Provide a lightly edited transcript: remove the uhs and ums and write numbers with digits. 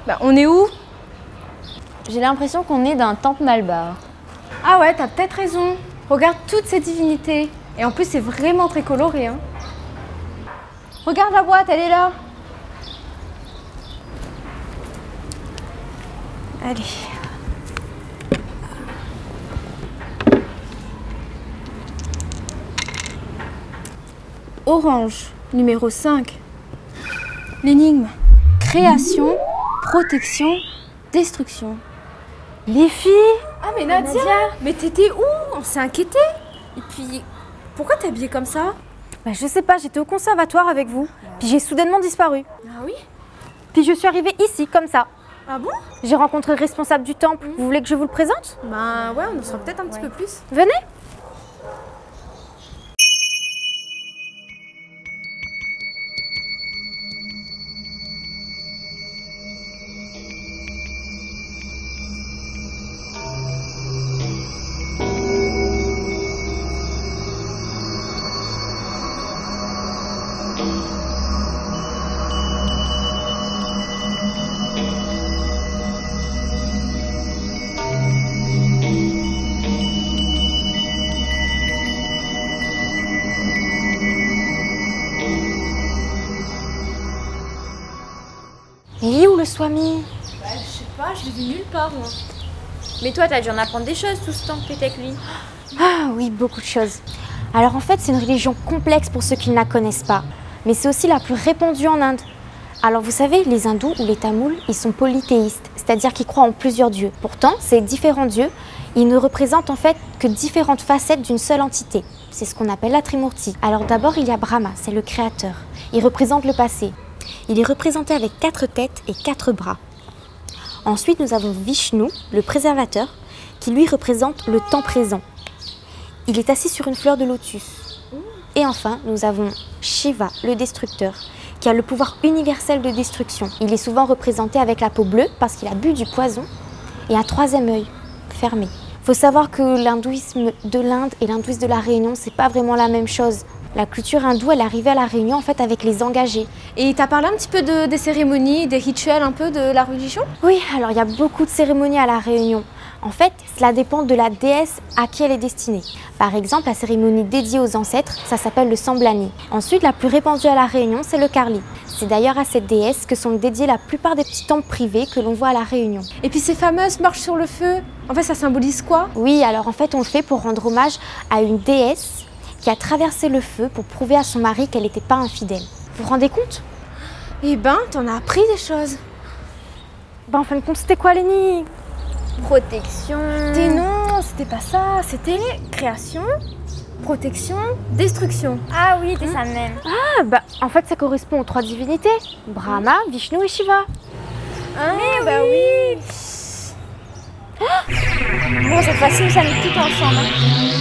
Bah, on est où? J'ai l'impression qu'on est d'un temple malbar. Ah ouais, t'as peut-être raison. Regarde toutes ces divinités. Et en plus, c'est vraiment très coloré, hein. Regarde la boîte, elle est là. Allez. Orange, numéro 5. L'énigme. Création, protection, destruction. Les filles? Ah mais Nadia, mais t'étais où? On s'est inquiété. Et puis, pourquoi t'es habillée comme ça? Bah, je sais pas, j'étais au conservatoire avec vous, puis j'ai soudainement disparu. Ah oui? Puis je suis arrivée ici, comme ça. Ah bon? J'ai rencontré le responsable du temple. Vous voulez que je vous le présente? Bah ouais, on en saura peut-être un petit peu plus. Venez! Il est où le Swami? Bah je sais pas, je l'ai vu nulle part moi. Mais toi, t'as dû en apprendre des choses tout ce temps que t'étais avec lui. Ah oui, beaucoup de choses. Alors en fait, c'est une religion complexe pour ceux qui ne la connaissent pas. Mais c'est aussi la plus répandue en Inde. Alors vous savez, les hindous ou les tamouls, ils sont polythéistes, c'est-à-dire qu'ils croient en plusieurs dieux. Pourtant, ces différents dieux, ils ne représentent en fait que différentes facettes d'une seule entité. C'est ce qu'on appelle la Trimurti. Alors d'abord, il y a Brahma, c'est le créateur. Il représente le passé. Il est représenté avec 4 têtes et 4 bras. Ensuite, nous avons Vishnu, le préservateur, qui lui représente le temps présent. Il est assis sur une fleur de lotus. Et enfin, nous avons Shiva, le destructeur, qui a le pouvoir universel de destruction. Il est souvent représenté avec la peau bleue parce qu'il a bu du poison et un 3e œil fermé. Il faut savoir que l'hindouisme de l'Inde et l'hindouisme de la Réunion, c'est pas vraiment la même chose. La culture hindoue, elle est arrivée à la Réunion en fait avec les engagés. Et t'as parlé un petit peu des cérémonies, des rituels un peu de la religion? Oui, alors il y a beaucoup de cérémonies à la Réunion. En fait, cela dépend de la déesse à qui elle est destinée. Par exemple, la cérémonie dédiée aux ancêtres, ça s'appelle le Samblani. Ensuite, la plus répandue à la Réunion, c'est le Karli. C'est d'ailleurs à cette déesse que sont dédiés la plupart des petits temples privés que l'on voit à la Réunion. Et puis ces fameuses marches sur le feu, en fait ça symbolise quoi? Oui, alors en fait on le fait pour rendre hommage à une déesse qui a traversé le feu pour prouver à son mari qu'elle n'était pas infidèle. Vous vous rendez compte? Eh ben, t'en as appris des choses. Ben en fin de compte, c'était quoi l'énigme? Protection. Non, c'était pas ça, c'était création, protection, destruction. Ah oui, c'est ça même. Ah bah en fait ça correspond aux 3 divinités. Brahma, Vishnu et Shiva. Ah bah oui. Bon, cette fois-ci, nous sommes tout ensemble.